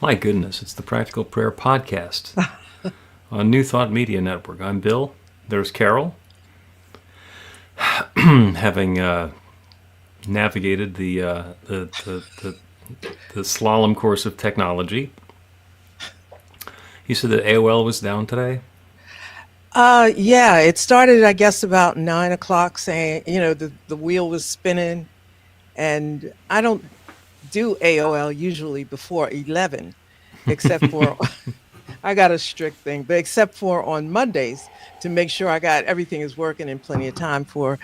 My goodness, it's the Practical Prayer Podcast on New Thought Media Network. I'm Bill. There's Carol. Having navigated the slalom course of technology. You said that AOL was down today? Yeah, it started, I guess, about 9 o'clock saying, the wheel was spinning. And I don't do AOL usually before 11, except for, I got a strict thing, but except for on Mondays to make sure I got everything is working in plenty of time for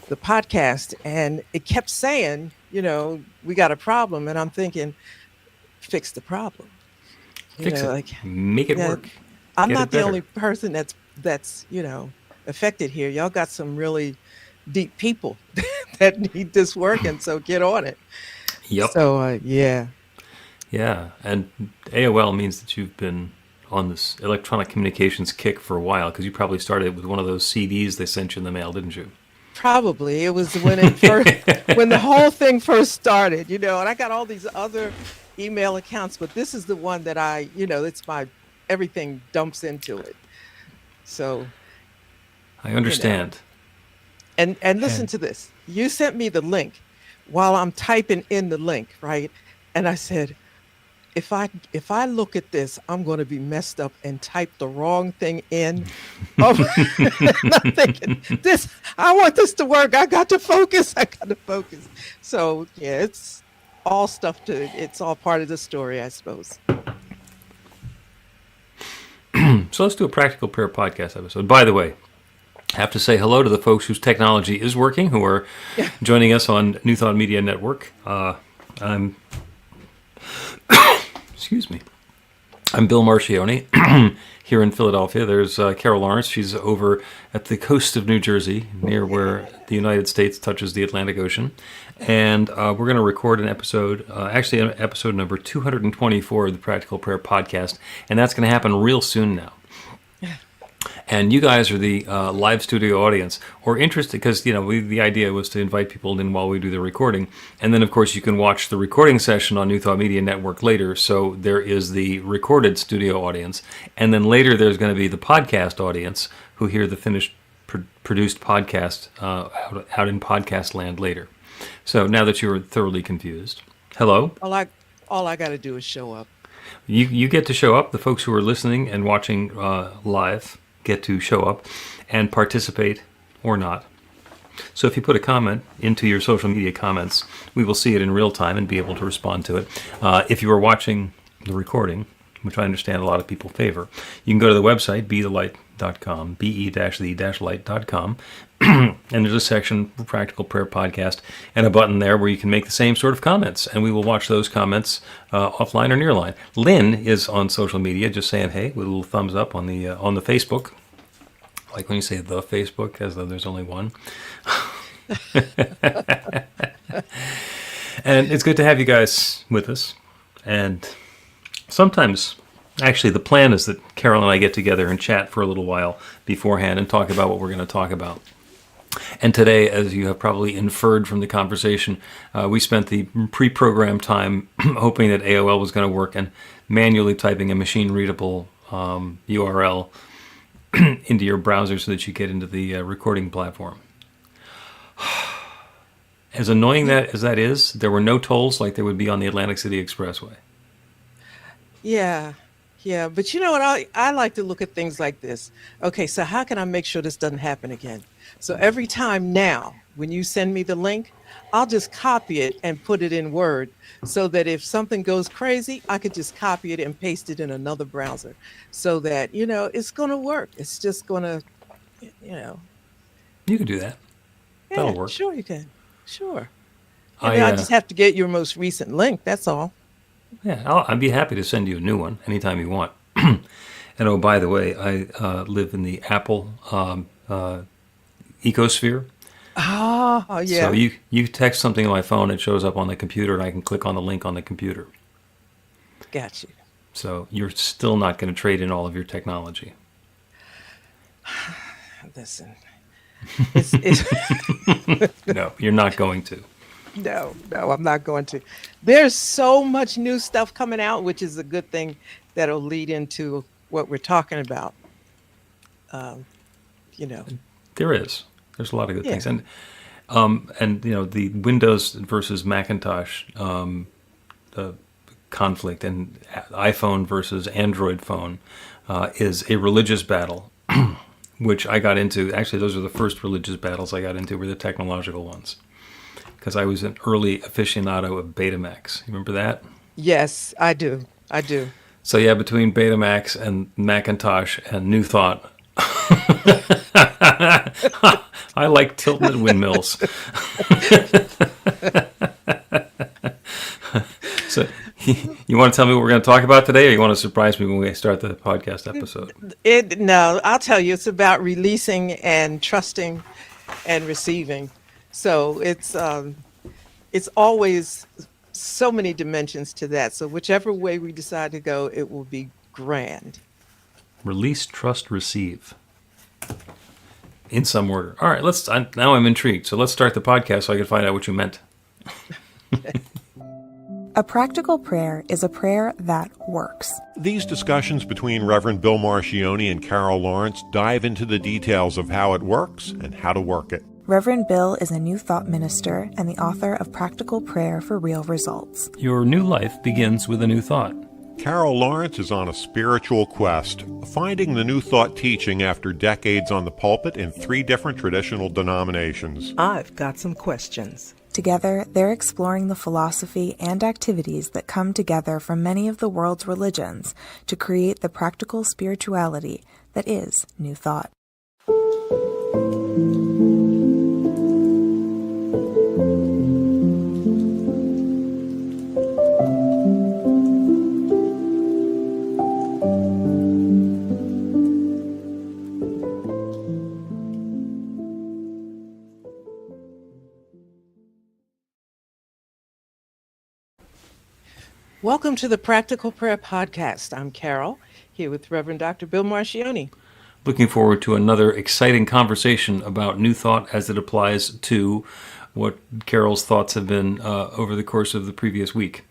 the podcast. And it kept saying, we got a problem. And I'm thinking, fix the problem. Fix it. Like, Make it yeah, work. I'm Get it not the better. only person that's affected here. Y'all got some really deep people that need this working, so get on it. Yep. So yeah. Yeah. And AOL means that you've been on this electronic communications kick for a while, because you probably started with one of those CDs they sent you in the mail, didn't you? Probably it was when it first when the whole thing first started, and I got all these other email accounts, but this is the one that it's my everything dumps into it. So, I you know. understand. And listen And to this. You sent me the link while I'm typing in the link, right? And I said, if I look at this, I'm going to be messed up and type the wrong thing in. Oh, and I'm thinking, I want this to work. I got to focus. I got to focus. So yeah, it's all part of the story, I suppose. so let's do a Practical Prayer Podcast episode. By the way, I have to say hello to the folks whose technology is working, who are Yeah. joining us on New Thought Media Network. I'm, excuse me, I'm Bill Marchiony here in Philadelphia. There's Carol Lawrence. She's over at the coast of New Jersey, near where the United States touches the Atlantic Ocean. And we're going to record an episode, actually episode number 224 of the Practical Prayer Podcast. And that's going to happen real soon now. And you guys are the live studio audience, or interested, because the idea was to invite people in while we do the recording, and then of course you can watch the recording session on New Thought Media Network later. So there is the recorded studio audience, and then later there's going to be the podcast audience who hear the finished produced podcast out in podcast land later. So now that you're thoroughly confused, hello. All I got to do is show up. You get to show up. The folks who are listening and watching live get to show up and participate or not. So if you put a comment into your social media comments, we will see it in real time and be able to respond to it. If you are watching the recording, which I understand a lot of people favor, you can go to the website, bethelight.com, be-the-light.com, and there's a section for Practical Prayer Podcast and a button there where you can make the same sort of comments, and we will watch those comments offline or nearline. Lynn is on social media, just saying hey with a little thumbs up on the Facebook, like when you say the Facebook, as though there's only one. And it's good to have you guys with us. And sometimes, actually, the plan is that Carol and I get together and chat for a little while beforehand and talk about what we're going to talk about. And today, as you have probably inferred from the conversation, we spent the pre-programmed time hoping that AOL was going to work and manually typing a machine-readable URL into your browser so that you get into the recording platform. As annoying as that is, there were no tolls like there would be on the Atlantic City Expressway. Yeah. Yeah. But you know what? I like to look at things like this. Okay. So how can I make sure this doesn't happen again? So every time now, when you send me the link, I'll just copy it and put it in Word so that if something goes crazy, I could just copy it and paste it in another browser so that, it's going to work. It's just going to, you know, You can do that. That'll yeah, work. sure you can. Sure. And I then I just have to get your most recent link. That's all. Yeah, I'd be happy to send you a new one anytime you want. And oh, by the way, I live in the Apple ecosphere. Oh, So yeah. you text something on my phone, it shows up on the computer, and I can click on the link on the computer. Got you. So you're still not going to trade in all of your technology. Listen, it's No, you're not going to. No, I'm not going to. There's so much new stuff coming out, which is a good thing that'll lead into what we're talking about. Um, you know, There is. There's a lot of good yeah. things, and the Windows versus Macintosh uh, conflict and iPhone versus Android phone is a religious battle, which I got into. Actually, those are the first religious battles I got into were the technological ones because I was an early aficionado of Betamax. You remember that? Yes, I do. I do. So yeah, between Betamax and Macintosh and New Thought, I like tilting at windmills. So you want to tell me what we're going to talk about today, or you want to surprise me when we start the podcast episode? No, I'll tell you, it's about releasing and trusting and receiving. So it's always so many dimensions to that. So whichever way we decide to go, it will be grand. Release, trust, receive. In some order. All right, now I'm intrigued. So let's start the podcast so I can find out what you meant. A practical prayer is a prayer that works. These discussions between Reverend Bill Marchiony and Carol Lawrence dive into the details of how it works and how to work it. Reverend Bill is a New Thought minister and the author of Practical Prayer for Real Results. Your new life begins with a new thought. Carol Lawrence is on a spiritual quest, finding the New Thought teaching after decades on the pulpit in 3 different traditional denominations. I've got some questions. Together, they're exploring the philosophy and activities that come together from many of the world's religions to create the practical spirituality that is New Thought. Welcome to the Practical Prayer Podcast. I'm Carol, here with Reverend Dr. Bill Marchiony. Looking forward to another exciting conversation about New Thought as it applies to what Carol's thoughts have been over the course of the previous week.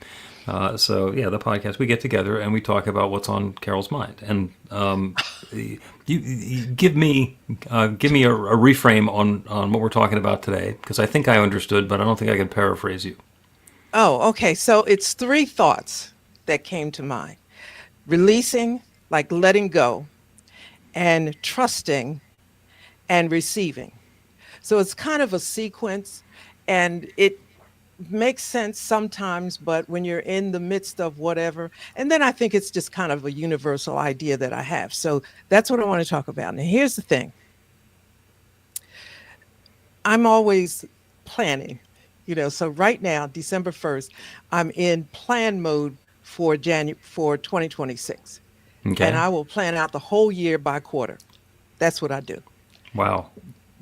The podcast, we get together and we talk about what's on Carol's mind. And you give me a reframe on what we're talking about today, because I think I understood, but I don't think I can paraphrase you. Oh, okay. So it's 3 thoughts that came to mind. Releasing, like letting go, and trusting and receiving. So it's kind of a sequence, and it makes sense sometimes, but when you're in the midst of whatever, and then I think it's just kind of a universal idea that I have. So that's what I want to talk about. Now, here's the thing. I'm always planning. So right now, December 1st, I'm in plan mode for 2026. Okay. And I will plan out the whole year by quarter. That's what I do. Wow.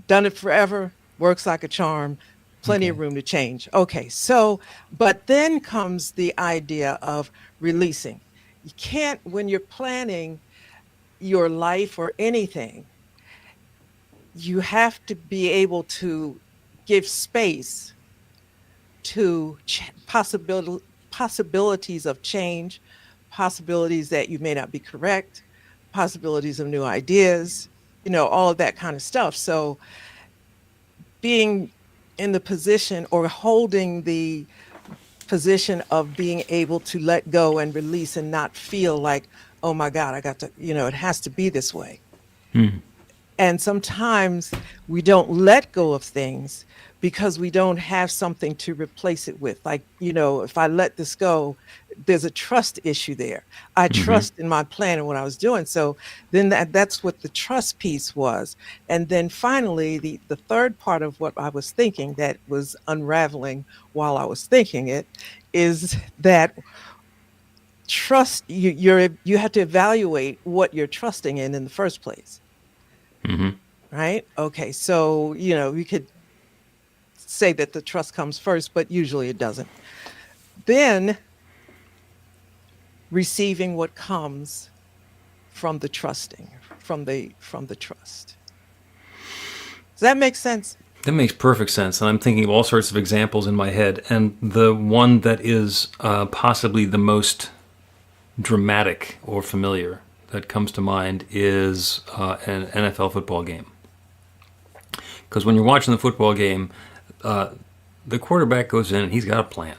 Done it forever, works like a charm, plenty of room to change. Okay, but then comes the idea of releasing. You can't, when you're planning your life or anything, you have to be able to give space to possibilities of change, possibilities that you may not be correct, possibilities of new ideas, all of that kind of stuff. So being in the position or holding the position of being able to let go and release and not feel like, oh my God, I got to, it has to be this way. And sometimes we don't let go of things because we don't have something to replace it with. Like, if I let this go, there's a trust issue there. I trust in my plan and what I was doing. So then that's what the trust piece was. And then finally, the third part of what I was thinking that was unraveling while I was thinking it is that trust, you have to evaluate what you're trusting in the first place. Right? Okay. So, we could say that the trust comes first, but usually it doesn't. Then receiving what comes from the trusting, from the trust. Does that make sense? That makes perfect sense. And I'm thinking of all sorts of examples in my head. And the one that is possibly the most dramatic or familiar that comes to mind is an NFL football game. Because when you're watching the football game, the quarterback goes in and he's got a plan.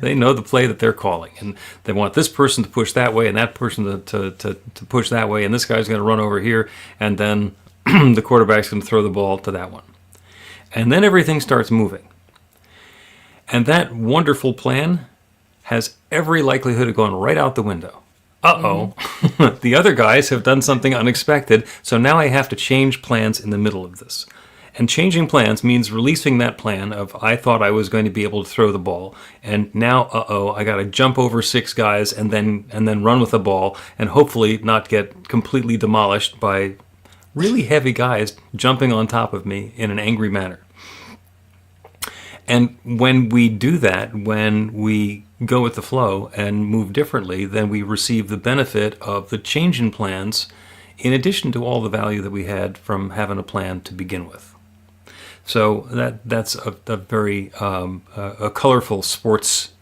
They know the play that they're calling, and they want this person to push that way and that person to push that way, and this guy's going to run over here, and then the quarterback's going to throw the ball to that one. And then everything starts moving. And that wonderful plan has every likelihood of going right out the window. Uh-oh. The other guys have done something unexpected, so now I have to change plans in the middle of this. And changing plans means releasing that plan of I thought I was going to be able to throw the ball, and now I got to jump over 6 guys and then run with the ball and hopefully not get completely demolished by really heavy guys jumping on top of me in an angry manner. And when we do that, when we go with the flow and move differently, then we receive the benefit of the change in plans in addition to all the value that we had from having a plan to begin with. So that's a very a colorful sports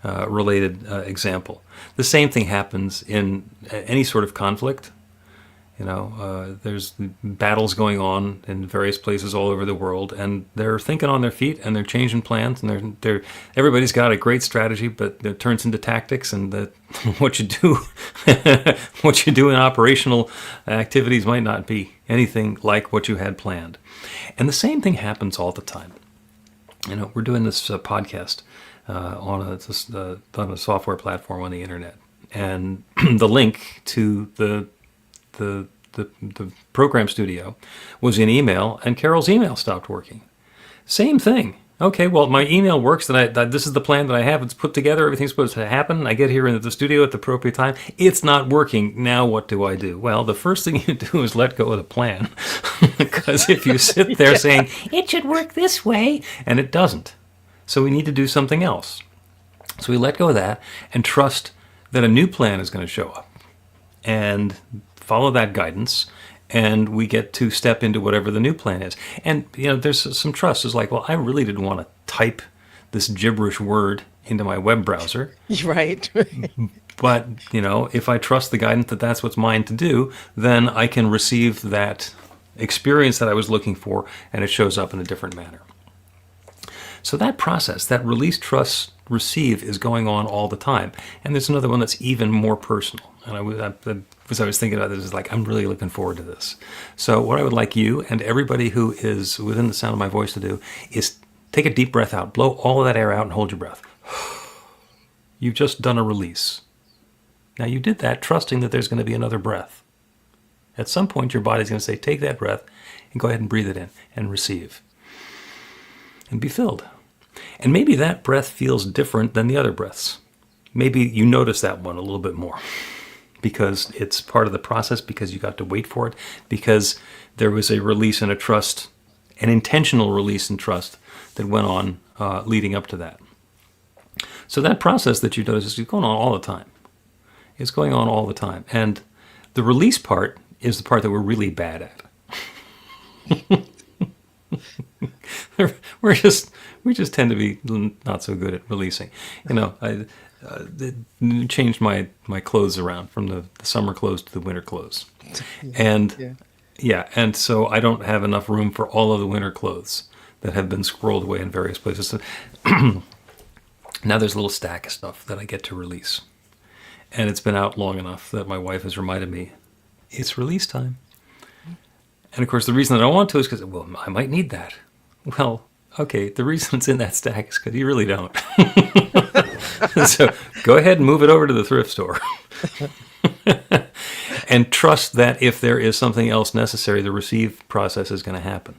related example. The same thing happens in any sort of conflict. There's battles going on in various places all over the world, and they're thinking on their feet, and they're changing plans, and everybody's got a great strategy, but it turns into tactics, and what you do in operational activities might not be anything like what you had planned. And the same thing happens all the time. We're doing this podcast on a software platform on the internet, and the link to the program studio was in email, and Carol's email stopped working. Same thing. Okay, well, my email works, and this is the plan that I have. It's put together. Everything's supposed to happen. I get here into the studio at the appropriate time. It's not working. Now what do I do? Well, the first thing you do is let go of the plan. Because if you sit there saying, it should work this way, and it doesn't. So we need to do something else. So we let go of that and trust that a new plan is going to show up. And follow that guidance, and we get to step into whatever the new plan is. And, there's some trust. It's like, well, I really didn't want to type this gibberish word into my web browser. Right. But, if I trust the guidance that that's what's mine to do, then I can receive that experience that I was looking for, and it shows up in a different manner. So that process, that release, trust, receive is going on all the time. And there's another one that's even more personal. And as I was thinking about this, it's like, I'm really looking forward to this. So what I would like you and everybody who is within the sound of my voice to do is take a deep breath out, blow all of that air out, and hold your breath. You've just done a release. Now you did that trusting that there's going to be another breath. At some point, your body's going to say, take that breath and go ahead and breathe it in and receive. And be filled. And maybe that breath feels different than the other breaths. Maybe you notice that one a little bit more because it's part of the process, because you got to wait for it, because there was a release and a trust, an intentional release and trust that went on leading up to that. So that process that you notice is going on all the time. It's going on all the time. And the release part is the part that we're really bad at. we just tend to be not so good at releasing. I changed my clothes around from the summer clothes to the winter clothes, and and so I don't have enough room for all of the winter clothes that have been squirreled away in various places. So now there's a little stack of stuff that I get to release, and it's been out long enough that my wife has reminded me it's release time. And of course, the reason that I want to is because, well, I might need that. Well, okay, the reason it's in that stack is because you really don't. So go ahead and move it over to the thrift store. And trust that if there is something else necessary, the receive process is going to happen.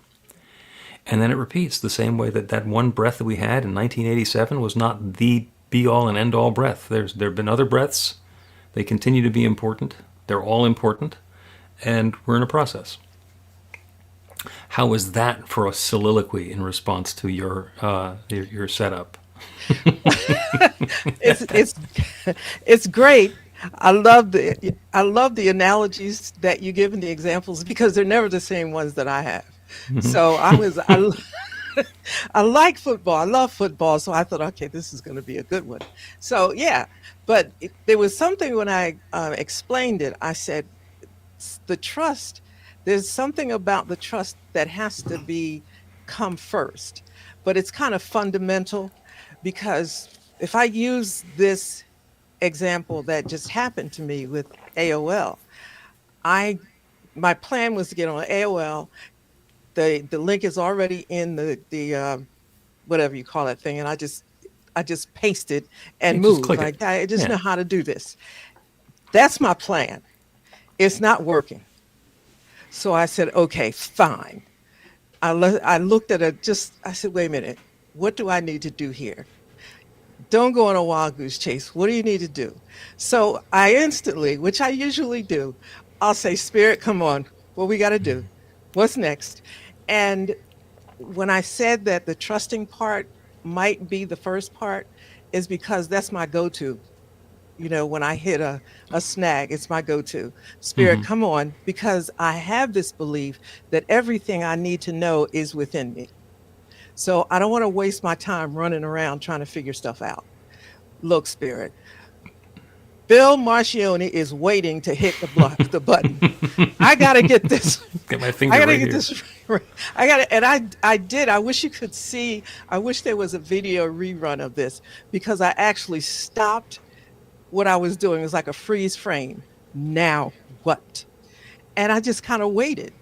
And then it repeats the same way that one breath that we had in 1987 was not the be-all and end-all breath. There have been other breaths. They continue to be important. They're all important. And we're in a process. How was that for a soliloquy in response to your setup? It's great. I love the analogies that you give and the examples because they're never the same ones that I have. So I like football. I love football. So I thought, okay, this is going to be a good one. So yeah, but there was something when I explained it. I said, the trust, there's something about the trust that has to be come first, but it's kind of fundamental because if I use this example that just happened to me with AOL, I my plan was to get on AOL. The link is already in the whatever you call that thing, and I just pasted You and just move. click it. I just Yeah. know how to do this. That's my plan. It's not working. So I said, okay, fine. I looked at it, just I said, wait a minute, what do I need to do here? Don't go on a wild goose chase. What do you need to do? So I instantly, which I usually do, I'll say, Spirit, come on, what we got to do? What's next? And when I said that the trusting part might be the first part, is because that's my go to. When I hit a snag, it's my go to. Spirit, Hmm. come on, because I have this belief that everything I need to know is within me. So I don't want to waste my time running around trying to figure stuff out. Look, Spirit, Bill Marchiony is waiting to hit the button. I got to get this. Get my I finger got to right get here. this. Right. I got to, and I did. I wish you could see. I wish there was a video rerun of this because I actually stopped what I was doing. It was like a freeze frame. Now what? And I just kind of waited,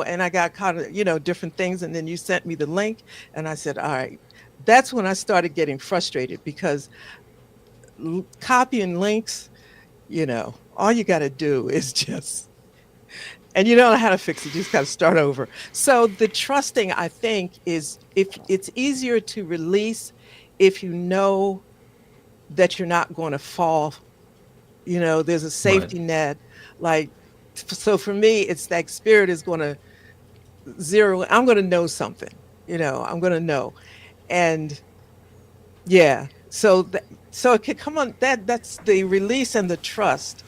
and I got kind of, different things. And then you sent me the link, and I said, all right. That's when I started getting frustrated because copying links, all you got to do is just, and you don't know how to fix it. You just got to start over. So the trusting, I think, is if it's easier to release if you know that you're not going to fall. There's a Right. safety net. Like, so for me, it's like Spirit is going to zero. I'm going to know something. I'm going to know. And yeah, so it could come on. That's the release and the trust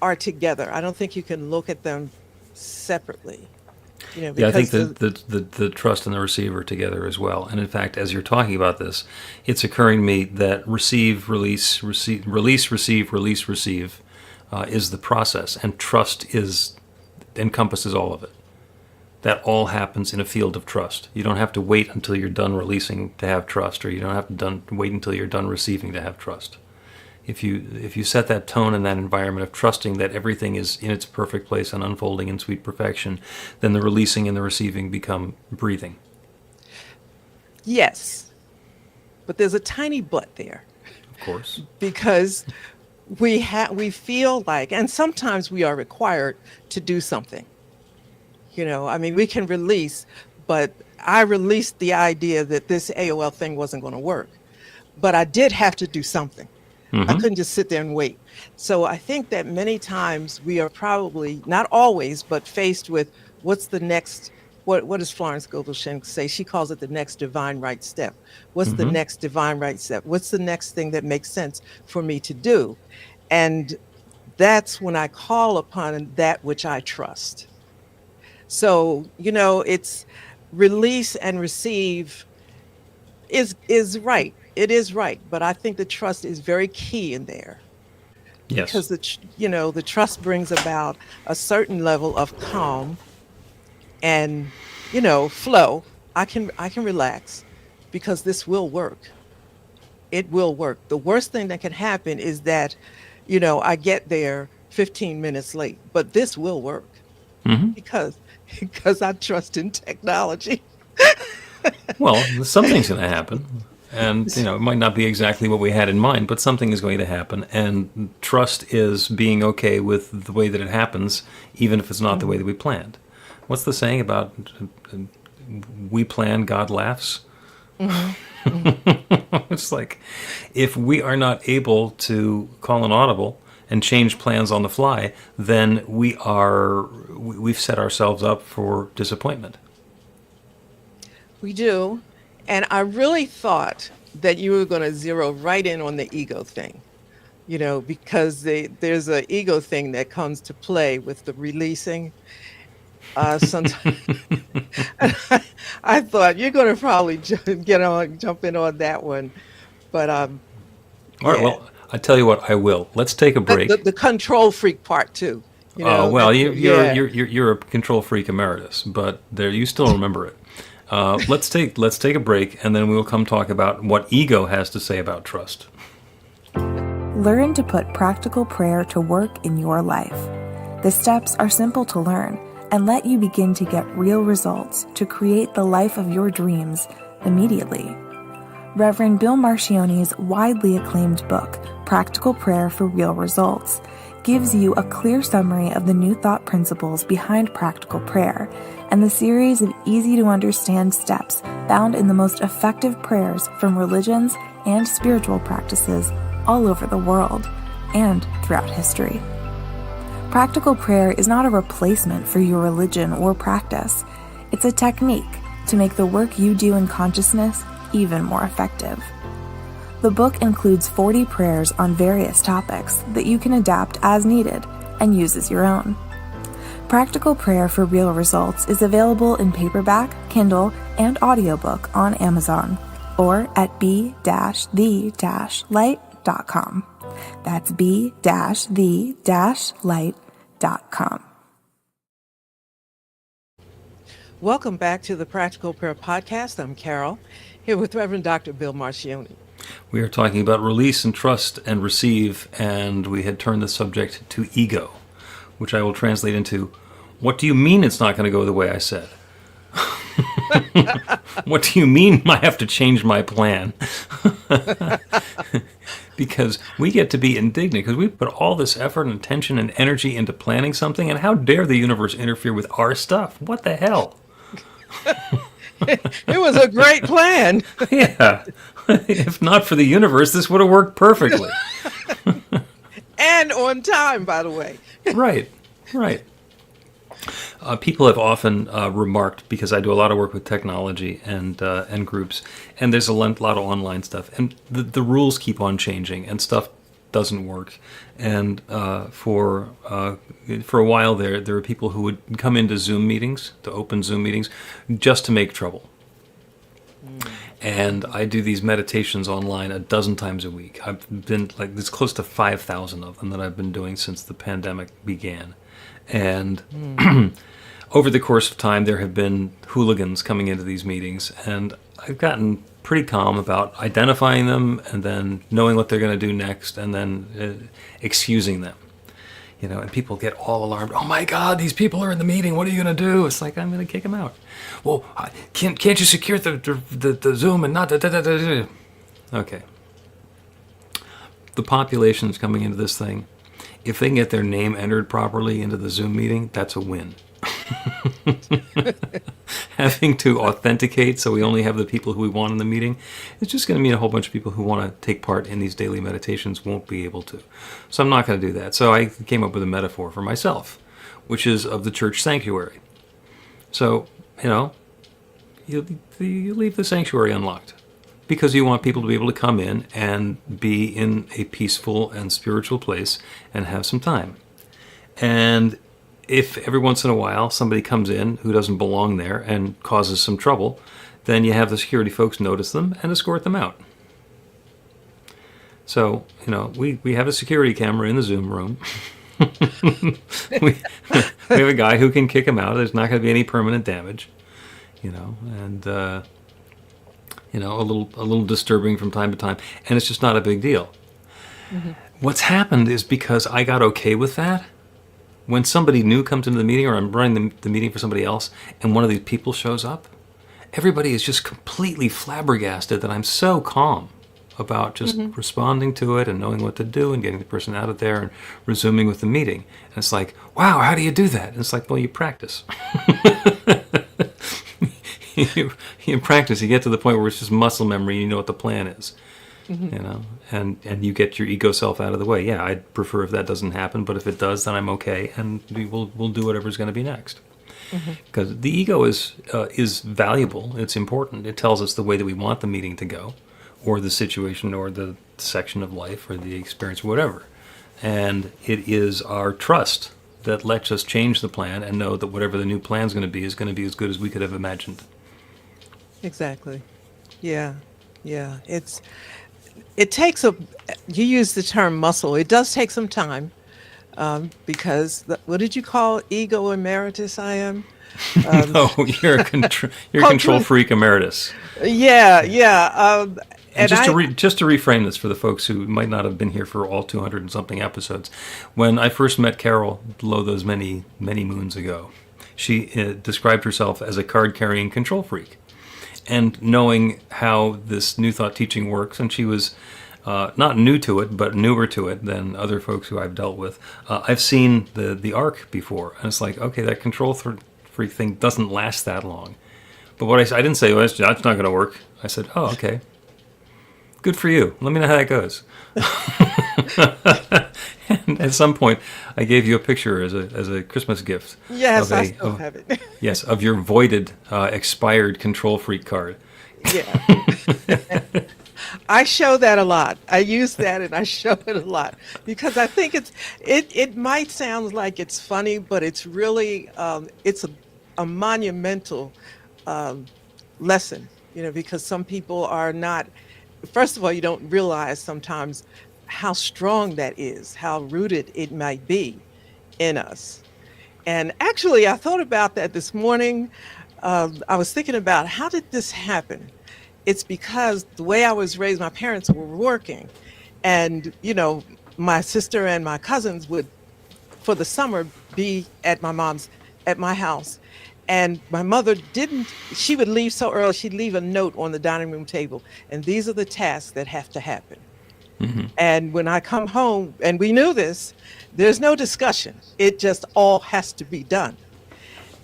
are together. I don't think you can look at them separately. Yeah, I think Because that the trust and the receiver together as well. And in fact, as you're talking about this, it's occurring to me that release, receive is the process, and trust is encompasses all of it. That all happens in a field of trust. You don't have to wait until you're done releasing to have trust, or you don't have to wait until you're done receiving to have trust. If you set that tone and that environment of trusting that everything is in its perfect place and unfolding in sweet perfection, then the releasing and the receiving become breathing. yes, but there's a tiny but there Of course. because we feel like, and sometimes we are required to do something. I mean, we can release, but I released the idea that this AOL thing wasn't going to work. But I did have to do something. I Hmm. couldn't just sit there and wait. So I think that many times we are probably, not always, but faced with what's the next, what does Florence Scovel say? She calls it the next divine right step. What's the Hmm. next divine right step? What's the next thing that makes sense for me to do? And that's when I call upon that which I trust. So, it's release and receive is right. It is right, but I think the trust is very key in there Yes. because the trust brings about a certain level of calm and flow. I can relax because this will work. It will work. The worst thing that can happen is that I get there 15 minutes late, but this will work Hmm. because because I trust in technology. Well, something's going to happen. And, it might not be exactly what we had in mind, but something is going to happen. And trust is being okay with the way that it happens, even if it's not the way that we planned. What's the saying about uh, we plan, God laughs? Hmm. Hmm. It's like if we are not able to call an audible and change plans on the fly, then we've set ourselves up for disappointment. We do. And I really thought that you were going to zero right in on the ego thing, because there's an ego thing that comes to play with the releasing. Sometimes I thought you're going to probably jump in on that one, but All right, yeah, well, I tell you what, I will. Let's take a the, break. the control freak part too. Well, Yeah. you're a control freak emeritus, but there you still remember it. Let's take a break, and then we will come talk about what ego has to say about trust. Learn to put practical prayer to work in your life. The steps are simple to learn and let you begin to get real results to create the life of your dreams immediately. Reverend Bill Marchiony's widely acclaimed book, Practical Prayer for Real Results, gives you a clear summary of the New Thought principles behind practical prayer and the series of easy-to-understand steps found in the most effective prayers from religions and spiritual practices all over the world and throughout history. Practical prayer is not a replacement for your religion or practice. It's a technique to make the work you do in consciousness even more effective. The book includes 40 prayers on various topics that you can adapt as needed and use as your own. Practical Prayer for Real Results is available in paperback, Kindle, and audiobook on Amazon or at b-the-light.com. That's b-the-light.com. Welcome back to the Practical Prayer Podcast. I'm Carol, here with Reverend Dr. Bill Marchiony. We are talking about release and trust and receive, and we had turned the subject to ego, which I will translate into, what do you mean it's not going to go the way I said? What do you mean I have to change my plan? Because we get to be indignant because we put all this effort and attention and energy into planning something, and how dare the universe interfere with our stuff? What the hell? It was a great plan. Yeah. If not for the universe, this would have worked perfectly. And on time, by the way. Right, right. People have often remarked, because I do a lot of work with technology and groups, and there's a lot of online stuff, and the rules keep on changing, and stuff doesn't work. And for a while there were people who would come into Zoom meetings, to open Zoom meetings, just to make trouble. And I do these meditations online a dozen times a week. I've been there's close to 5,000 of them that I've been doing since the pandemic began. And over the course of time, there have been hooligans coming into these meetings, and I've gotten pretty calm about identifying them and then knowing what they're going to do next and then excusing them. And people get all alarmed. Oh my God, these people are in the meeting. What are you going to do? It's like, I'm going to kick them out. Well, can't you secure the Zoom and not the... Okay. The population is coming into this thing. If they can get their name entered properly into the Zoom meeting, that's a win. Having to authenticate so we only have the people who we want in the meeting, it's just going to mean a whole bunch of people who want to take part in these daily meditations won't be able to. So I'm not going to do that. So I came up with a metaphor for myself, which is of the church sanctuary. So, you leave the sanctuary unlocked because you want people to be able to come in and be in a peaceful and spiritual place and have some time. And if every once in a while somebody comes in who doesn't belong there and causes some trouble, then you have the security folks notice them and escort them out. So, we have a security camera in the Zoom room. we have a guy who can kick them out. There's not going to be any permanent damage, and a little disturbing from time to time, and it's just not a big deal. Mm-hmm. What's happened is because I got okay with that. When somebody new comes into the meeting, or I'm running the meeting for somebody else, and one of these people shows up, everybody is just completely flabbergasted that I'm so calm about just responding to it and knowing what to do and getting the person out of there and resuming with the meeting. And it's like, wow, how do you do that? And it's like, well, you practice. you practice, you get to the point where it's just muscle memory, you know what the plan is. And you get your ego self out of the way. Yeah, I'd prefer if that doesn't happen, but if it does, then I'm okay, and we'll do whatever's going to be next. Because the ego is valuable. It's important. It tells us the way that we want the meeting to go, or the situation, or the section of life, or the experience, whatever. And it is our trust that lets us change the plan and know that whatever the new plan is going to be as good as we could have imagined. Exactly. Yeah. Yeah. It takes you use the term muscle. It does take some time, because what did you call ego emeritus I am? No, you're you're a control freak emeritus. Yeah. Yeah. And And just to reframe this for the folks who might not have been here for all 200 and something episodes, when I first met Carol, lo, those many moons ago, she described herself as a card-carrying control freak. And knowing how this New Thought teaching works, and she was not new to it, but newer to it than other folks who I've dealt with. I've seen the arc before, and it's like, okay, that control freak thing doesn't last that long. But what I didn't say was, that's not going to work. I said, oh, okay. Good for you. Let me know how that goes. And at some point, I gave you a picture as a Christmas gift. yes, I still have it. Yes, of your voided, expired control freak card. Yeah. I show that a lot. I use that and I show it a lot because I think it might sound like it's funny, but it's really it's a monumental lesson, because some people are not. First of all, you don't realize sometimes how strong that is, how rooted it might be in us. And actually, I thought about that this morning. I was thinking about how did this happen? It's because the way I was raised, my parents were working. And, my sister and my cousins would, for the summer, be at my house. And my mother she would leave so early, she'd leave a note on the dining room table. And these are the tasks that have to happen. Mm-hmm. And when I come home, and we knew this, there's no discussion. It just all has to be done.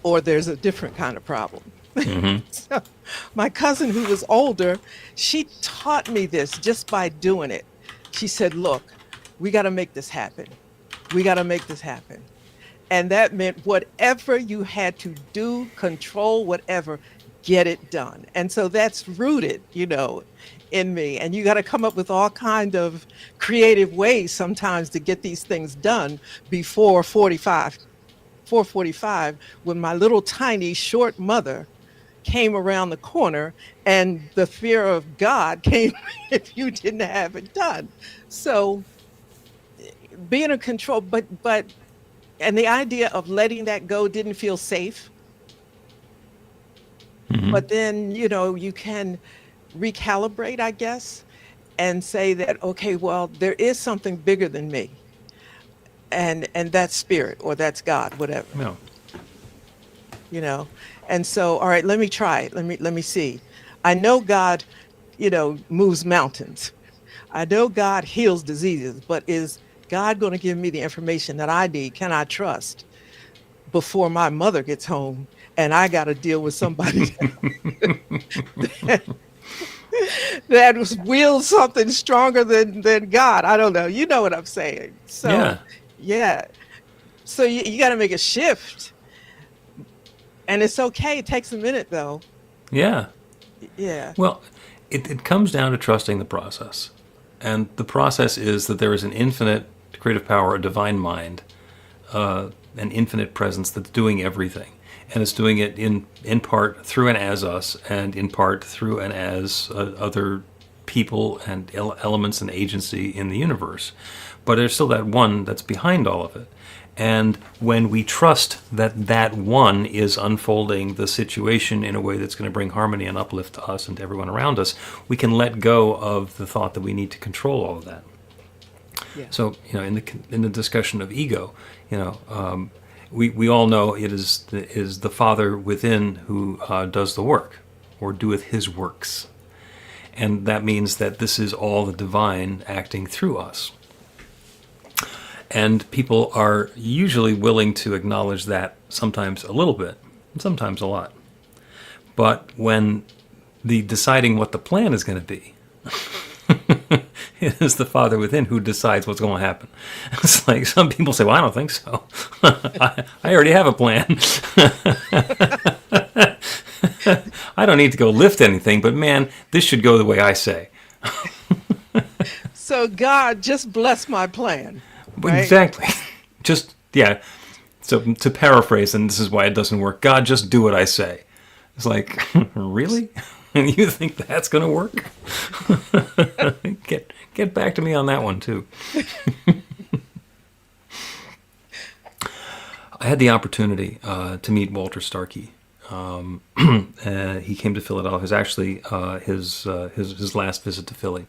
Or there's a different kind of problem. Mm-hmm. So my cousin, who was older, she taught me this just by doing it. She said, look, we got to make this happen. We got to make this happen. And that meant whatever you had to do, control, whatever, get it done. And so that's rooted, in me. And you got to come up with all kind of creative ways sometimes to get these things done before 4:45, when my little tiny short mother came around the corner and the fear of God came if you didn't have it done. So being in control, and the idea of letting that go didn't feel safe. Mm-hmm. But then, you can recalibrate, I guess, and say that, okay, well, there is something bigger than me. And that's spirit, or that's God, whatever. No. And so, all right, let me try it. Let me see. I know God, moves mountains. I know God heals diseases, but is God going to give me the information that I need? Can I trust before my mother gets home and I got to deal with somebody that wields something stronger than God? I don't know. You know what I'm saying? So, yeah. So you got to make a shift. And it's okay. It takes a minute, though. Yeah. Yeah. Well, it comes down to trusting the process. And the process is that there is an infinite creative power, a divine mind, an infinite presence that's doing everything. And it's doing it in part through and as us, and in part through and as other people and elements and agency in the universe. But there's still that one that's behind all of it. And when we trust that one is unfolding the situation in a way that's going to bring harmony and uplift to us and to everyone around us, we can let go of the thought that we need to control all of that. Yeah. So, in the discussion of ego, we all know it is the Father within who does the work, or doeth his works. And that means that this is all the divine acting through us. And people are usually willing to acknowledge that, sometimes a little bit, and sometimes a lot. But when the deciding what the plan is going to be, it is the Father within who decides what's going to happen. It's like some people say, well, I don't think so. I already have a plan. I don't need to go lift anything, but man, this should go the way I say. So God, just bless my plan. Right? Exactly. Just, So to paraphrase, and this is why it doesn't work, God, just do what I say. It's like, really? And you think that's going to work? Get back to me on that one, too. I had the opportunity to meet Walter Starkey. He came to Philadelphia. It was actually his last visit to Philly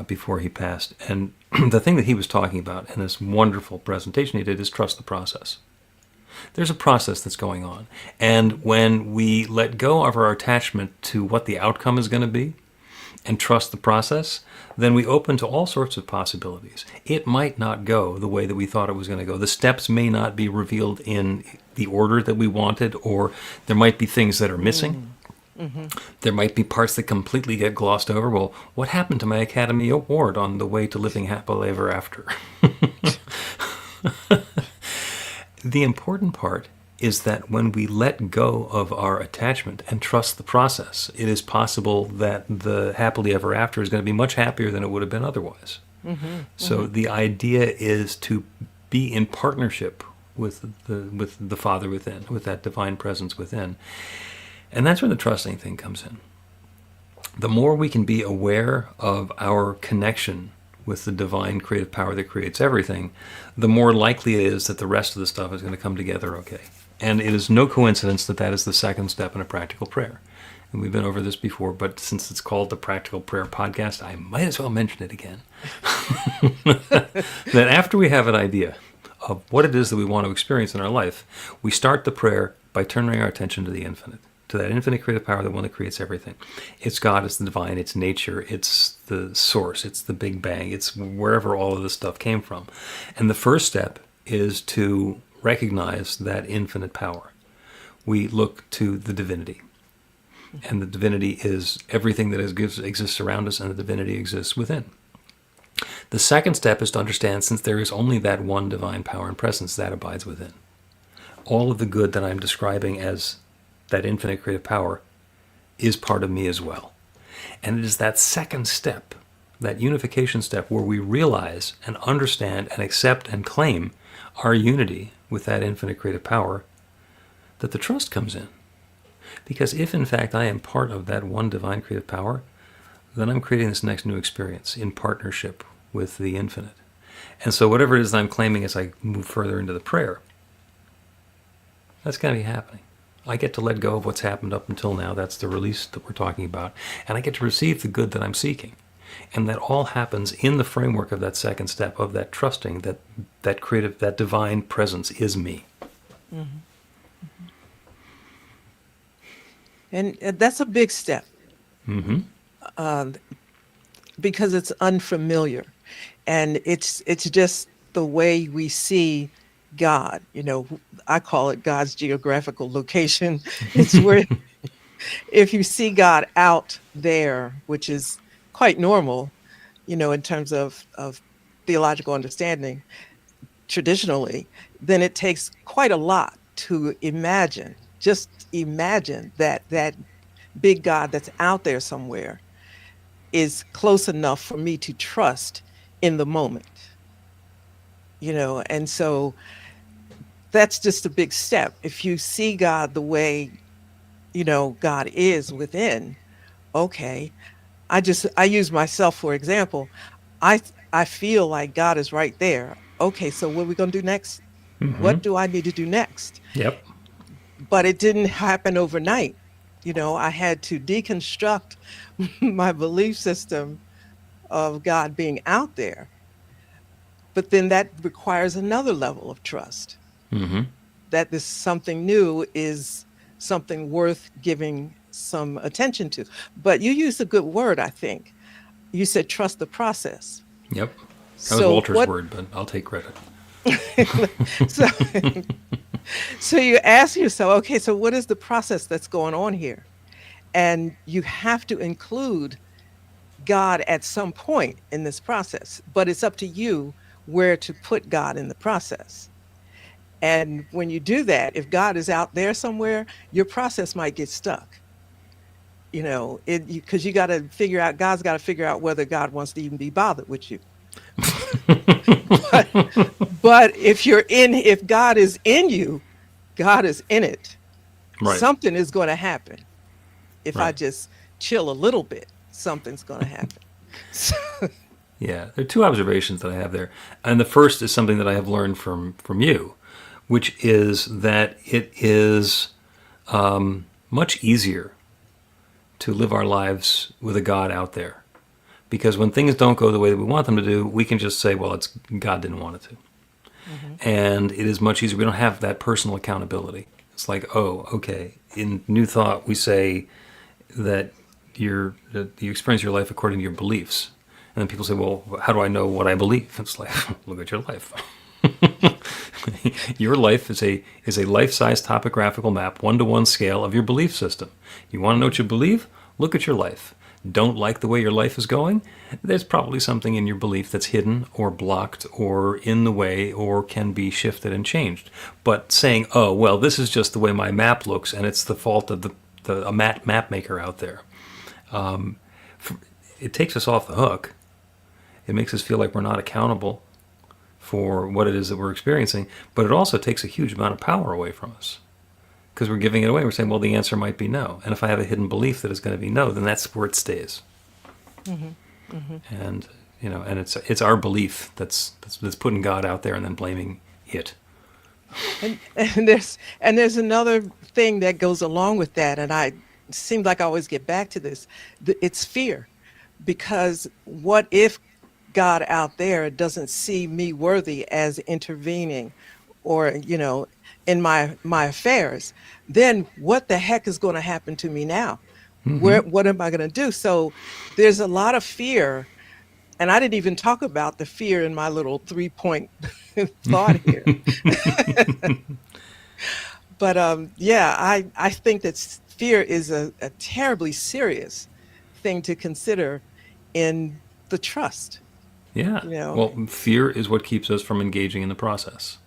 before he passed. And the thing that he was talking about in this wonderful presentation he did is trust the process. There's a process that's going on. And when we let go of our attachment to what the outcome is going to be and trust the process, then we open to all sorts of possibilities. It might not go the way that we thought it was going to go. The steps may not be revealed in the order that we wanted, or there might be things that are missing. Mm-hmm. There might be parts that completely get glossed over. Well, what happened to my Academy Award on the way to living happily ever after? The important part is that when we let go of our attachment and trust the process, it is possible that the happily ever after is going to be much happier than it would have been otherwise. Mm-hmm. So the idea is to be in partnership with the Father within, with that divine presence within. And that's where the trusting thing comes in. The more we can be aware of our connection with the divine creative power that creates everything, the more likely it is that the rest of the stuff is going to come together okay. And it is no coincidence that that is the second step in a practical prayer. And we've been over this before, but since it's called the Practical Prayer Podcast, I might as well mention it again. That after we have an idea of what it is that we want to experience in our life, we start the prayer by turning our attention to the infinite, to that infinite creative power, the one that creates everything. It's God, it's the divine, it's nature, it's the source, it's the Big Bang, it's wherever all of this stuff came from. And the first step is to recognize that infinite power. We look to the divinity. And the divinity is everything that exists around us, and the divinity exists within. The second step is to understand, since there is only that one divine power and presence, that abides within. All of the good that I'm describing as that infinite creative power is part of me as well. And it is that second step, that unification step, where we realize and understand and accept and claim our unity with that infinite creative power, that the trust comes in. Because if in fact I am part of that one divine creative power, then I'm creating this next new experience in partnership with the infinite. And so whatever it is that I'm claiming as I move further into the prayer, that's going to be happening. I get to let go of what's happened up until now. That's the release that we're talking about. And I get to receive the good that I'm seeking. And that all happens in the framework of that second step, of that trusting that creative, that divine presence is me. Mm-hmm. Mm-hmm. And that's a big step. Mm-hmm. Because it's unfamiliar. And it's just the way we see God. You know, I call it God's geographical location. It's where if you see God out there, which is quite normal, you know, in terms of theological understanding traditionally, then it takes quite a lot to imagine, just imagine that big God that's out there somewhere is close enough for me to trust in the moment, you know. And so that's just a big step. If you see God the way, you know, God is within, okay, I use myself for example. I feel like God is right there. Okay, so what are we going to do next? Mm-hmm. What do I need to do next? Yep. But it didn't happen overnight. You know, I had to deconstruct my belief system of God being out there. But then that requires another level of trust. Mm-hmm. That this something new is something worth giving some attention to. But you used a good word, I think. You said trust the process. Yep. That was Walter's word, but I'll take credit. So you ask yourself, okay, so what is the process that's going on here? And you have to include God at some point in this process, but it's up to you where to put God in the process. And when you do that, if God is out there somewhere, your process might get stuck. You know, because you got to figure out, God's got to figure out whether God wants to even be bothered with you. but, but if God is in you, God is in it. Right, Something is going to happen. If I right. just chill a little bit, something's going to happen. So, Yeah, there are two observations that I have there, and the first is something that I have learned from you, which is that it is much easier to live our lives with a God out there, because when things don't go the way that we want them to do, we can just say, "Well, it's God didn't want it to," mhm. and it is much easier. We don't have that personal accountability. It's like, oh, okay. In New Thought, we say that that you experience your life according to your beliefs. And then people say, well, how do I know what I believe? It's like, look at your life. Your life is a life-size topographical map, one-to-one scale of your belief system. You want to know what you believe? Look at your life. Don't like the way your life is going? There's probably something in your belief that's hidden or blocked or in the way or can be shifted and changed. But saying, oh, well, this is just the way my map looks and it's the fault of a map maker out there. It takes us off the hook. It makes us feel like we're not accountable for what it is that we're experiencing, but it also takes a huge amount of power away from us because we're giving it away. We're saying, well, the answer might be no. And if I have a hidden belief that it's going to be no, then that's where it stays. Mhm. Mhm. And, and it's our belief that's putting God out there and then blaming it. And there's another thing that goes along with that, and I seem like I always get back to this. It's fear, because what if God out there doesn't see me worthy as intervening, or in my affairs? Then what the heck is going to happen to me now? Mm-hmm. What am I going to do? So there's a lot of fear, and I didn't even talk about the fear in my little 3 point thought here. But yeah, I think that fear is a terribly serious thing to consider in the trust, Yeah. you know. Well, fear is what keeps us from engaging in the process.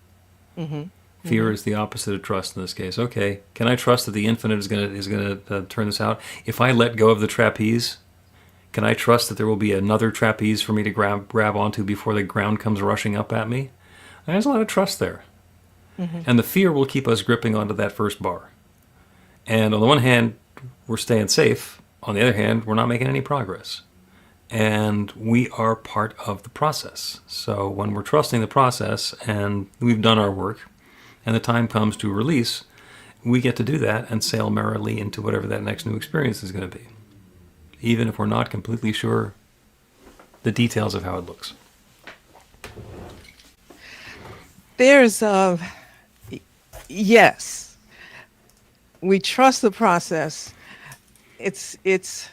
Hmm. Fear Hmm. is the opposite of trust in this case. Okay, can I trust that the infinite is gonna turn this out? If I let go of the trapeze, can I trust that there will be another trapeze for me to grab onto before the ground comes rushing up at me? There's a lot of trust there, Hmm. and the fear will keep us gripping onto that first bar. And on the one hand, we're staying safe. On the other hand, we're not making any progress. And we are part of the process. So when we're trusting the process and we've done our work, and the time comes to release, we get to do that and sail merrily into whatever that next new experience is going to be, even if we're not completely sure the details of how it looks. There's yes, we trust the process. It's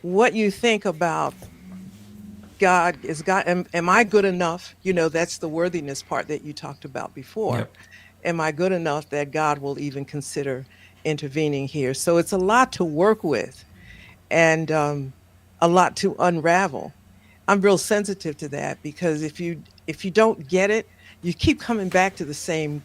what you think about God. Is God, am I good enough? That's the worthiness part that you talked about before. Yep. Am I good enough that God will even consider intervening here? So it's a lot to work with, and a lot to unravel. I'm real sensitive to that, because if you don't get it, you keep coming back to the same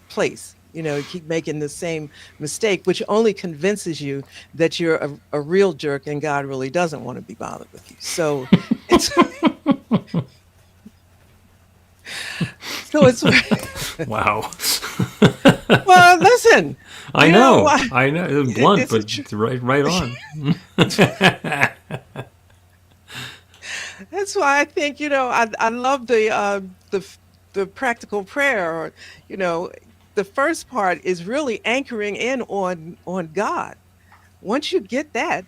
place. You keep making the same mistake, which only convinces you that you're a real jerk and God really doesn't want to be bothered with you. So it's so it's Wow. well, listen, I know. why I know. It was blunt, it's a but right on. That's why I think, I love the practical prayer, or you know the first part is really anchoring in on God. Once you get that,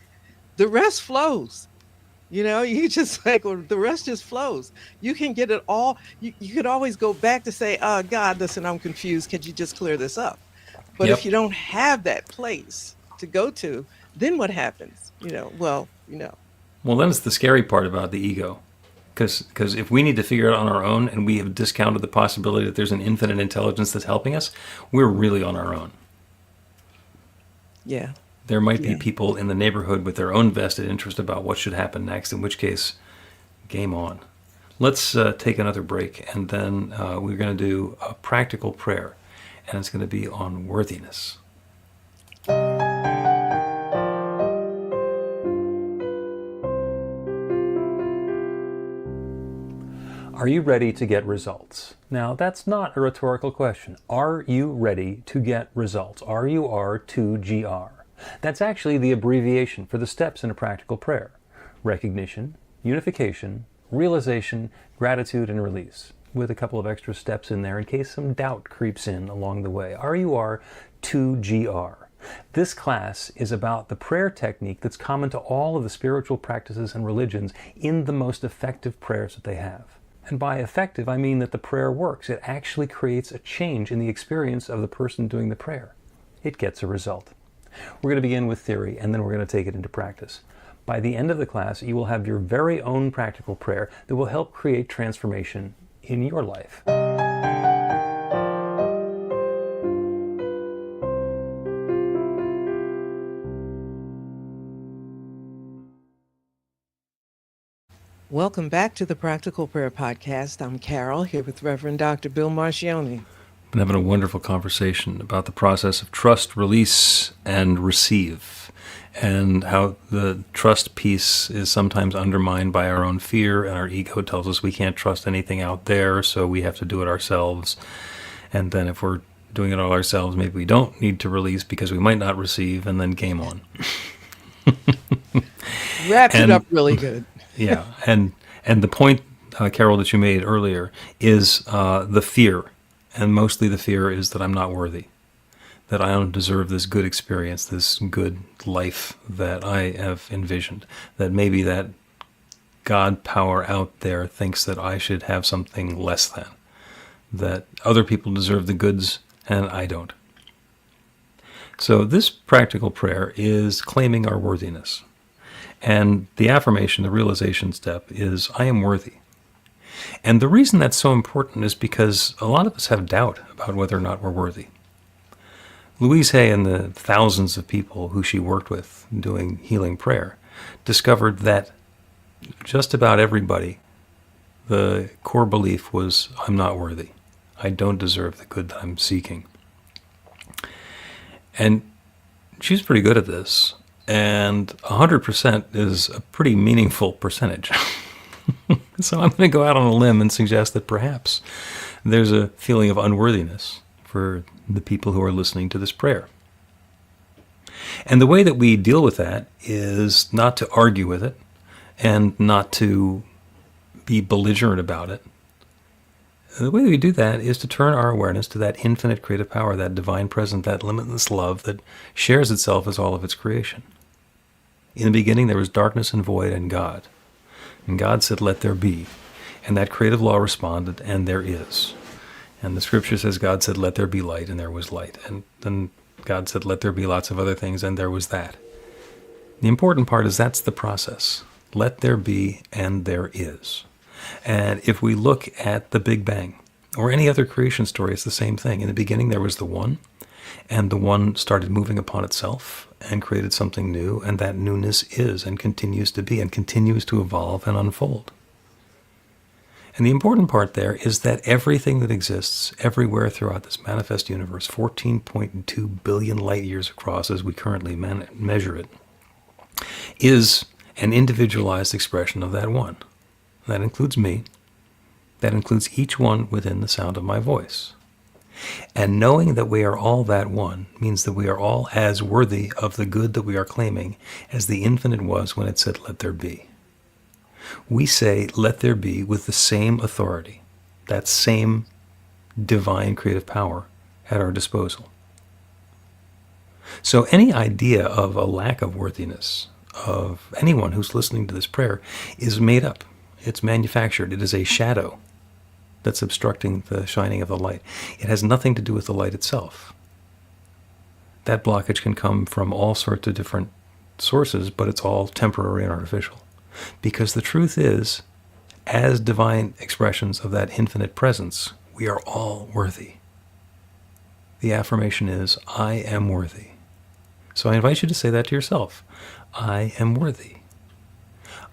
the rest flows. You just like, well, the rest just flows. You can get it all. You could always go back to say, God, listen, I'm confused. Could you just clear this up? But if Yep. you don't have that place to go to, then what happens? Well, Well, then it's the scary part about the ego. Because if we need to figure it out on our own and we have discounted the possibility that there's an infinite intelligence that's helping us, we're really on our own. yeah, There might be yeah. people in the neighborhood with their own vested interest about what should happen next, in which case, game on. Let's take another break, and then we're going to do a practical prayer, and it's going to be on worthiness. Are you ready to get results? Now, that's not a rhetorical question. Are you ready to get results? RUR2GR. That's actually the abbreviation for the steps in a practical prayer. Recognition, unification, realization, gratitude, and release, with a couple of extra steps in there in case some doubt creeps in along the way. RUR2GR. This class is about the prayer technique that's common to all of the spiritual practices and religions in the most effective prayers that they have. And by effective, I mean that the prayer works. It actually creates a change in the experience of the person doing the prayer. It gets a result. We're going to begin with theory, and then we're going to take it into practice. By the end of the class, you will have your very own practical prayer that will help create transformation in your life. Welcome back to the Practical Prayer Podcast. I'm Carol, here with Reverend Dr. Bill Marchiony. Been having a wonderful conversation about the process of trust, release, and receive, and how the trust piece is sometimes undermined by our own fear, and our ego tells us we can't trust anything out there, so we have to do it ourselves. And then if we're doing it all ourselves, maybe we don't need to release because we might not receive, and then game on. Wrapped it up really good. Yeah, and the point, Carol, that you made earlier is the fear, and mostly the fear is that I'm not worthy, that I don't deserve this good experience, this good life that I have envisioned, that maybe that God power out there thinks that I should have something less than, that other people deserve the goods and I don't. So this practical prayer is claiming our worthiness. And the affirmation, the realization step, is I am worthy. And the reason that's so important is because a lot of us have doubt about whether or not we're worthy. Louise Hay and the thousands of people who she worked with doing healing prayer discovered that just about everybody, the core belief was, I'm not worthy. I don't deserve the good that I'm seeking. And she's pretty good at this. And 100% is a pretty meaningful percentage. So I'm going to go out on a limb and suggest that perhaps there's a feeling of unworthiness for the people who are listening to this prayer. And the way that we deal with that is not to argue with it and not to be belligerent about it. The way that we do that is to turn our awareness to that infinite creative power, that divine presence, that limitless love that shares itself as all of its creation. In the beginning there was darkness and void and God. And God said, let there be. And that creative law responded, and there is. And the scripture says God said, let there be light, and there was light. And then God said, let there be lots of other things, and there was that. The important part is that's the process. Let there be, and there is. And if we look at the Big Bang, or any other creation story, it's the same thing. In the beginning there was the One, and the One started moving upon itself and created something new, and that newness is and continues to be and continues to evolve and unfold. And the important part there is that everything that exists everywhere throughout this manifest universe, 14.2 billion light years across as we currently measure it, is an individualized expression of that One. That includes me. That includes each one within the sound of my voice. And knowing that we are all that one means that we are all as worthy of the good that we are claiming as the infinite was when it said, let there be. We say, let there be with the same authority, that same divine creative power at our disposal. So any idea of a lack of worthiness of anyone who's listening to this prayer is made up. It's manufactured. It is a shadow that's obstructing the shining of the light. It has nothing to do with the light itself. That blockage can come from all sorts of different sources, but it's all temporary and artificial. Because the truth is, as divine expressions of that infinite presence, we are all worthy. The affirmation is, I am worthy. So I invite you to say that to yourself. I am worthy.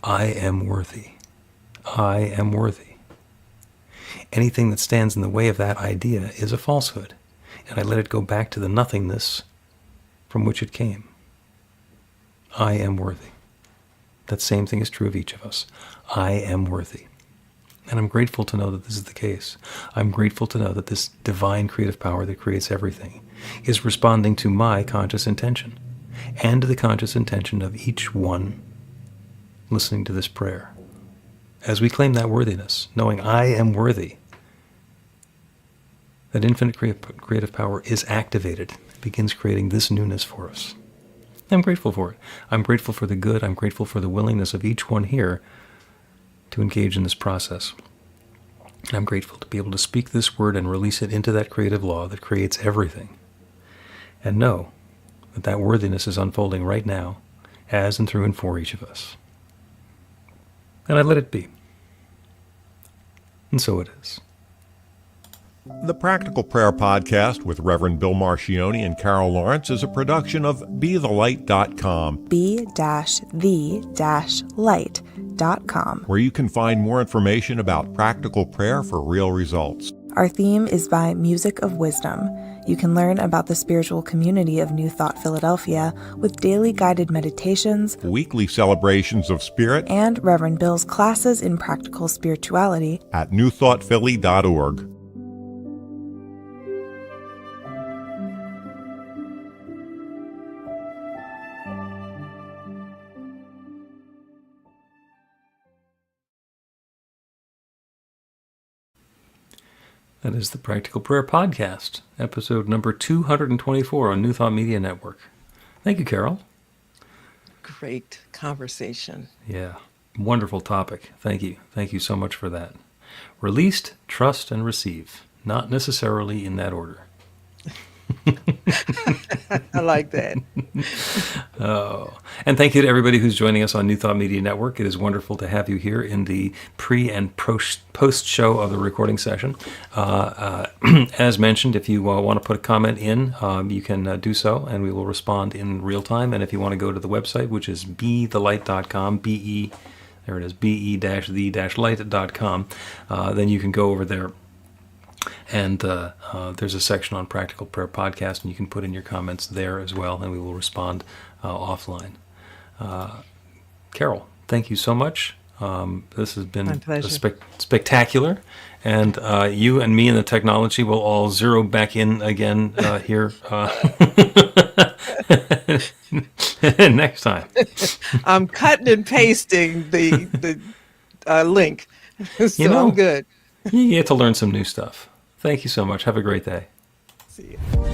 I am worthy. I am worthy. Anything that stands in the way of that idea is a falsehood, and I let it go back to the nothingness from which it came. I am worthy. That same thing is true of each of us. I am worthy. And I'm grateful to know that this is the case. I'm grateful to know that this divine creative power that creates everything is responding to my conscious intention and to the conscious intention of each one listening to this prayer. As we claim that worthiness, knowing I am worthy, that infinite creative power is activated, begins creating this newness for us. I'm grateful for it. I'm grateful for the good. I'm grateful for the willingness of each one here to engage in this process. I'm grateful to be able to speak this word and release it into that creative law that creates everything. And know that that worthiness is unfolding right now, as and through and for each of us. And I let it be. And so it is. The Practical Prayer Podcast with Reverend Bill Marchiony and Carol Lawrence is a production of BeTheLight.com, be-the-light.com, where you can find more information about practical prayer for real results. Our theme is by Music of Wisdom. You can learn about the spiritual community of New Thought Philadelphia with daily guided meditations, Weekly celebrations of spirit, and Reverend Bill's classes in practical spirituality at newthoughtphilly.org. That is the Practical Prayer Podcast, episode number 224 on New Thought Media Network. Thank you, Carol. Great conversation. Yeah, wonderful topic. Thank you. Thank you so much for that. Released, trust, and receive. Not necessarily in that order. I like that. Oh, and thank you to everybody who's joining us on New Thought Media Network. It is wonderful to have you here in the pre and post show of the recording session. As mentioned, if you want to put a comment in, you can do so, and we will respond in real time. And if you want to go to the website, which is BeTheLight.com, there it is, be-the-light.com, then you can go over there. And there's a section on Practical Prayer Podcast, and you can put in your comments there as well, and we will respond offline. Carol, thank you so much. This has been spectacular, and you and me and the technology will all zero back in again here next time. I'm cutting and pasting the link, so I'm good. You get to learn some new stuff. Thank you so much. Have a great day. See you.